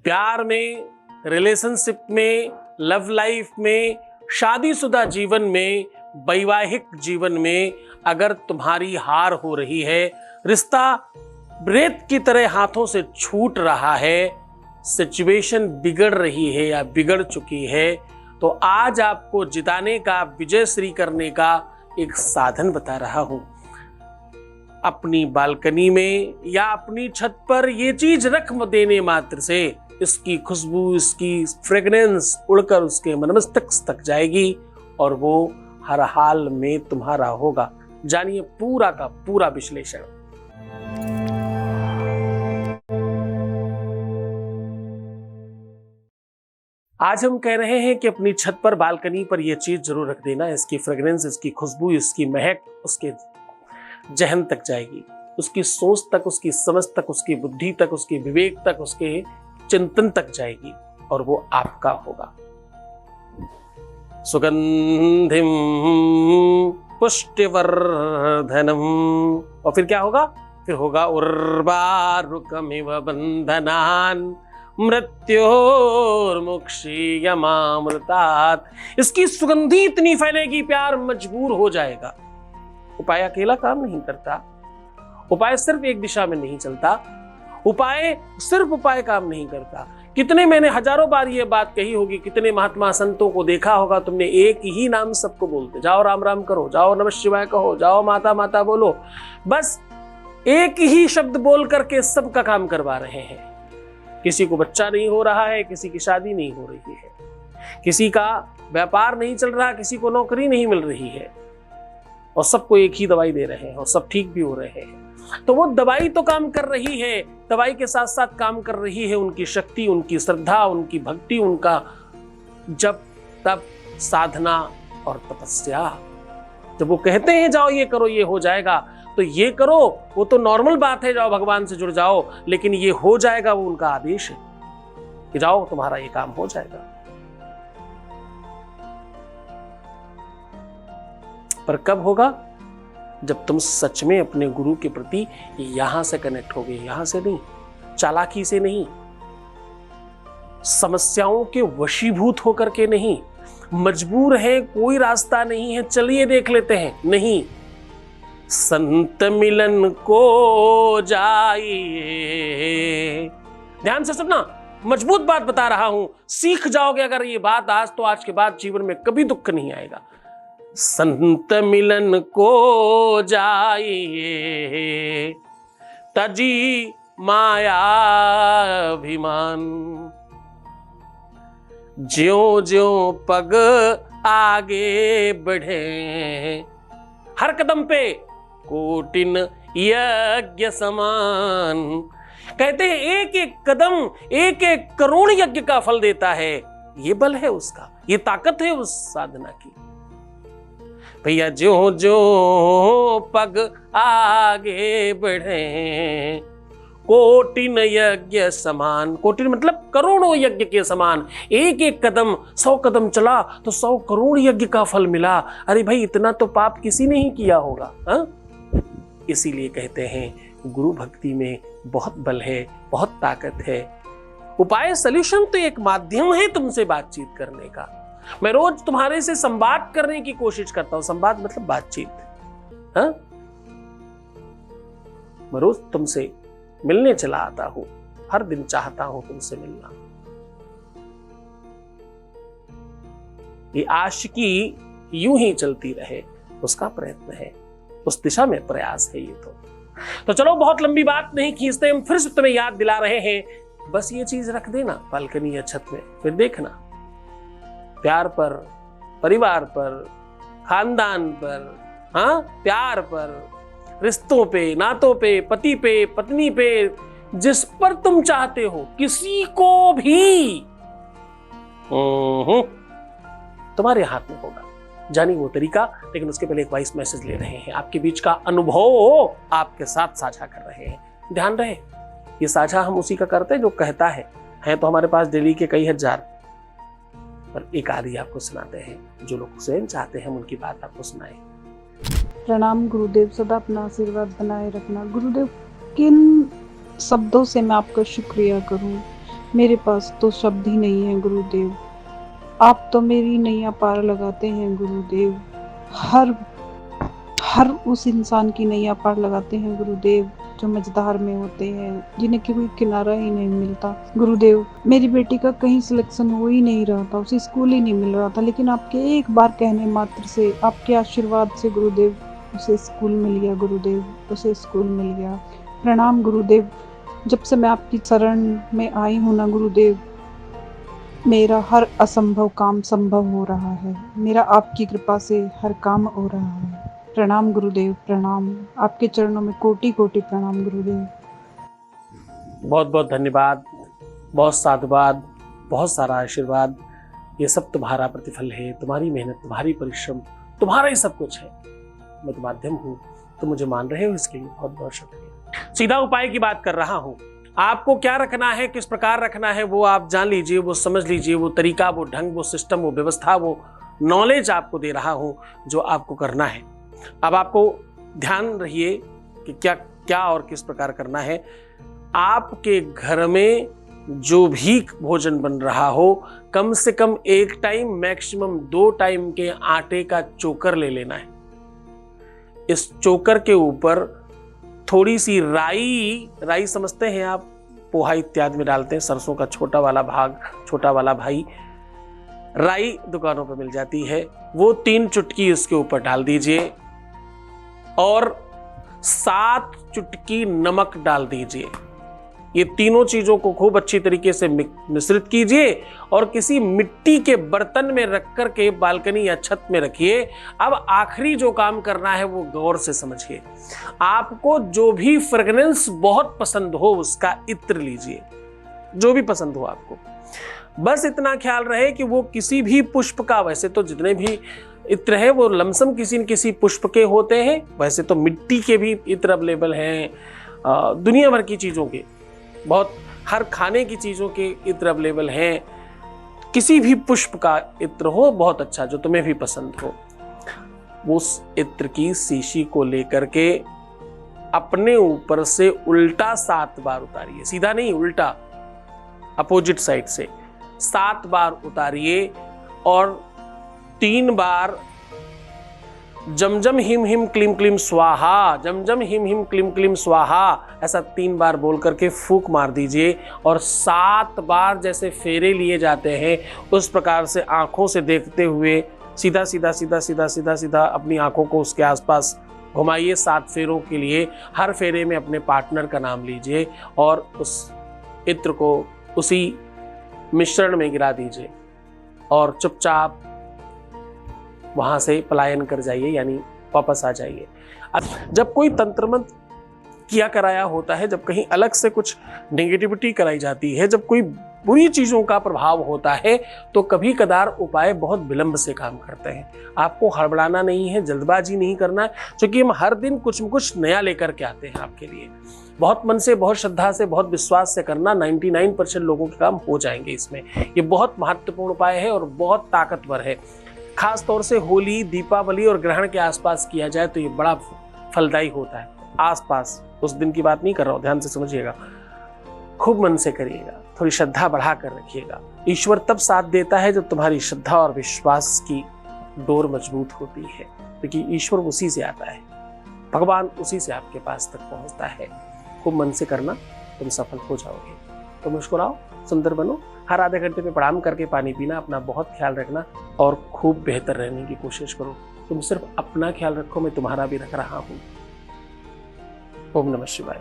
प्यार में, रिलेशनशिप में, लव लाइफ में, शादीशुदा जीवन में, वैवाहिक जीवन में अगर तुम्हारी हार हो रही है, रिश्ता रेत की तरह हाथों से छूट रहा है, सिचुएशन बिगड़ रही है या बिगड़ चुकी है, तो आज आपको जिताने का, विजय श्री करने का एक साधन बता रहा हूं। अपनी बालकनी में या अपनी छत पर ये चीज रख देने मात्र से इसकी खुशबू, इसकी फ्रेग्रेंस उड़कर उसके मनमस्तक तक जाएगी और वो हर हाल में तुम्हारा होगा। जानिए पूरा का पूरा विश्लेषण। आज हम कह रहे हैं कि अपनी छत पर, बालकनी पर यह चीज जरूर रख देना। इसकी फ्रेग्रेंस, इसकी खुशबू, इसकी महक उसके जहन तक जाएगी, उसकी सोच तक, उसकी समझ तक, उसकी बुद्धि तक, उसके विवेक तक, उसके चिंतन तक जाएगी और वो आपका होगा। सुगंधिम पुष्टिवर्धनम। और फिर क्या होगा? फिर होगा उर्वारुकमिव बंधनान मृत्योर्मुक्षीयमामृतात्। इसकी सुगंधी इतनी फैलेगी, प्यार मजबूर हो जाएगा। उपाय अकेला काम नहीं करता, उपाय सिर्फ एक दिशा में नहीं चलता, उपाय काम नहीं करता। कितने, मैंने हजारों बार ये बात कही होगी, कितने महात्मा संतों को देखा होगा तुमने, एक ही नाम सबको बोलते, जाओ राम राम करो, जाओ नमः शिवाय कहो, जाओ माता माता बोलो, बस एक ही शब्द बोल करके सबका काम करवा रहे हैं। किसी को बच्चा नहीं हो रहा है, किसी की शादी नहीं हो रही है, किसी का व्यापार नहीं चल रहा, किसी को नौकरी नहीं मिल रही है, और सबको एक ही दवाई दे रहे हैं और सब ठीक भी हो रहे हैं। तो वो दवाई तो काम कर रही है, दवाई के साथ साथ काम कर रही है उनकी शक्ति, उनकी श्रद्धा, उनकी भक्ति, उनका जप तप, साधना और तपस्या। जब वो कहते हैं जाओ ये करो ये हो जाएगा, तो ये करो वो तो नॉर्मल बात है, जाओ भगवान से जुड़ जाओ, लेकिन ये हो जाएगा वो उनका आदेश है कि जाओ तुम्हारा ये काम हो जाएगा। पर कब होगा? जब तुम सच में अपने गुरु के प्रति यहां से कनेक्ट होगे, यहां से नहीं, चालाकी से नहीं, समस्याओं के वशीभूत होकर के नहीं, मजबूर है, कोई रास्ता नहीं है, चलिए देख लेते हैं, नहीं, संत मिलन को जाइए। ध्यान से सुनना, मजबूत बात बता रहा हूं, सीख जाओगे अगर ये बात आज, तो आज के बाद जीवन में कभी दुख नहीं आएगा। संत मिलन को जाइए, तजी माया अभिमान, ज्यों ज्यों पग आगे बढ़े, हर कदम पे कोटिन यज्ञ समान। कहते हैं एक एक कदम एक एक करोड़ यज्ञ का फल देता है। ये बल है उसका, ये ताकत है उस साधना की। भैया ज्यों ज्यों पग आगे बढ़े, कोटिन यज्ञ समान। कोटिन मतलब करोड़ों यज्ञ के समान। एक एक कदम, 100 कदम चला तो 100 करोड़ यज्ञ का फल मिला। अरे भाई, इतना तो पाप किसी ने ही किया होगा। इसीलिए कहते हैं गुरु भक्ति में बहुत बल है, बहुत ताकत है। उपाय, सॉल्यूशन तो एक माध्यम है तुमसे बातचीत करने का। मैं रोज तुम्हारे से संवाद करने की कोशिश करता हूं। संवाद मतलब बातचीत। मैं रोज तुमसे मिलने चला आता हूं, हर दिन चाहता हूं तुमसे मिलना। ये आशिकी यूं ही चलती रहे, उसका प्रयत्न है, उस दिशा में प्रयास है ये तो चलो बहुत लंबी बात नहीं खींचते, हम फिर से तुम्हें याद दिला रहे हैं। बस ये चीज रख देना बालकनी या छत में, फिर देखना प्यार पर, परिवार पर, खानदान पर, प्यार पर, रिश्तों पे, नातों पे, पति पे, पत्नी पे, जिस पर तुम चाहते हो, किसी को भी तुम्हारे हाथ में होगा। जानिए वो तरीका, लेकिन उसके पहले एक वॉइस मैसेज ले रहे हैं। आपके बीच का अनुभव आपके साथ साझा कर रहे हैं। ध्यान रहे, ये साझा हम उसी का करते हैं जो कहता है तो हमारे पास डेली के कई हजार, पर एक आदि आपको सुनाते हैं। जो लोग स्वयं चाहते हैं हम उनकी बात आपको सुनाएं। प्रणाम गुरुदेव, सदा अपना आशीर्वाद बनाए रखना। गुरुदेव, किन शब्दों से मैं आपका शुक्रिया करूं? मेरे पास तो शब्द ही नहीं है गुरुदेव। आप तो मेरी नैया पार लगाते हैं गुरुदेव। हर हर उस इंसान की नैया पार लगाते हैं गुरुदेव जो मझधार में होते हैं, जिन्हें कोई किनारा ही नहीं मिलता। गुरुदेव, मेरी बेटी का कहीं सिलेक्शन हो ही नहीं रहा था, उसे स्कूल ही नहीं मिल रहा था, लेकिन आपके एक बार कहने मात्र से, आपके आशीर्वाद से गुरुदेव, उसे स्कूल मिल गया गुरुदेव, उसे स्कूल मिल गया। प्रणाम गुरुदेव। जब से मैं आपकी शरण में आई हूँ ना गुरुदेव, मेरा हर असंभव काम संभव हो रहा है। मेरा आपकी कृपा से हर काम हो रहा है। प्रणाम गुरुदेव, प्रणाम। आपके चरणों में कोटि कोटि प्रणाम गुरुदेव। बहुत बहुत धन्यवाद, बहुत साधुवाद, बहुत सारा आशीर्वाद। ये सब तुम्हारा प्रतिफल है, तुम्हारी मेहनत, तुम्हारी परिश्रम, तुम्हारा ही सब कुछ है। मैं तो माध्यम हूँ, तुम मुझे मान रहे हो, इसके लिए बहुत बहुत शुक्रिया। सीधा उपाय की बात कर रहा हूँ। आपको क्या रखना है, किस प्रकार रखना है, वो आप जान लीजिए, वो समझ लीजिए, वो तरीका, वो ढंग, वो सिस्टम, वो व्यवस्था, वो नॉलेज आपको दे रहा हूँ जो आपको करना है। अब आपको ध्यान रहिए कि क्या क्या और किस प्रकार करना है। आपके घर में जो भी भोजन बन रहा हो, कम से कम 1 टाइम, मैक्सिमम 2 टाइम के आटे का चोकर ले लेना है। इस चोकर के ऊपर थोड़ी सी राई समझते हैं आप, पोहा इत्यादि में डालते हैं, सरसों का छोटा वाला भाग, छोटा वाला भाई, राई दुकानों पर मिल जाती है, वो 3 चुटकी इसके ऊपर डाल दीजिए और 7 चुटकी नमक डाल दीजिए। ये तीनों चीजों को खूब अच्छी तरीके से मिश्रित कीजिए और किसी मिट्टी के बर्तन में रख कर के बालकनी या छत में रखिए। अब आखिरी जो काम करना है वो गौर से समझिए। आपको जो भी फ्रेगनेंस बहुत पसंद हो उसका इत्र लीजिए, जो भी पसंद हो आपको। बस इतना ख्याल रहे कि वो किसी भी पुष्प का, वैसे तो जितने भी इत्र है वो लमसम किसी न किसी पुष्प के होते हैं, वैसे तो मिट्टी के भी इत्र अवेलेबल हैं, दुनिया भर की चीज़ों के, बहुत हर खाने की चीज़ों के इत्र अवेलेबल हैं। किसी भी पुष्प का इत्र हो बहुत अच्छा, जो तुम्हें भी पसंद हो, उस इत्र की शीशी को लेकर के अपने ऊपर से उल्टा 7 बार उतारिए। सीधा नहीं, उल्टा, अपोजिट साइड से 7 बार उतारिए और 3 बार जम जम हिम हिम क्लीम क्लीम स्वाहा, जम जम हिम हिम क्लीम क्लीम स्वाहा, ऐसा 3 बार बोल करके फूंक मार दीजिए। और 7 बार जैसे फेरे लिए जाते हैं उस प्रकार से आंखों से देखते हुए सीधा सीधा सीधा सीधा सीधा सीधा अपनी आंखों को उसके आसपास घुमाइए 7 फेरों के लिए। हर फेरे में अपने पार्टनर का नाम लीजिए और उस इत्र को उसी मिश्रण में गिरा दीजिए और चुपचाप वहां से पलायन कर जाइए, यानी वापस आ जाइए। अब जब कोई तंत्र मंत्र किया कराया होता है, जब कहीं अलग से कुछ नेगेटिविटी कराई जाती है, जब कोई बुरी चीजों का प्रभाव होता है, तो कभी कदार उपाय बहुत विलंब से काम करते हैं। आपको हड़बड़ाना नहीं है, जल्दबाजी नहीं करना है, क्योंकि हम हर दिन कुछ न कुछ नया लेकर के आते हैं आपके लिए। बहुत मन से, बहुत श्रद्धा से, बहुत विश्वास से करना, 99% लोगों के काम हो जाएंगे इसमें। ये बहुत महत्वपूर्ण उपाय है और बहुत ताकतवर है। खास तौर से होली, दीपावली और ग्रहण के आसपास किया जाए तो ये बड़ा फलदायी होता है। आसपास, उस दिन की बात नहीं कर रहा हूं, ध्यान से समझिएगा। खूब मन से करिएगा, थोड़ी श्रद्धा बढ़ा कर रखिएगा। ईश्वर तब साथ देता है जब तुम्हारी श्रद्धा और विश्वास की डोर मजबूत होती है, क्योंकि ईश्वर उसी से आता है, भगवान उसी से आपके पास तक पहुंचता है। खूब मन से करना, तुम सफल हो जाओगे। तो मुस्कुराओ, सुंदर बनो, हर आधे घंटे में प्रणाम करके पानी पीना, अपना बहुत ख्याल रखना और खूब बेहतर रहने की कोशिश करो। तुम सिर्फ अपना ख्याल रखो, मैं तुम्हारा भी रख रहा हूं। ओम नमः शिवाय।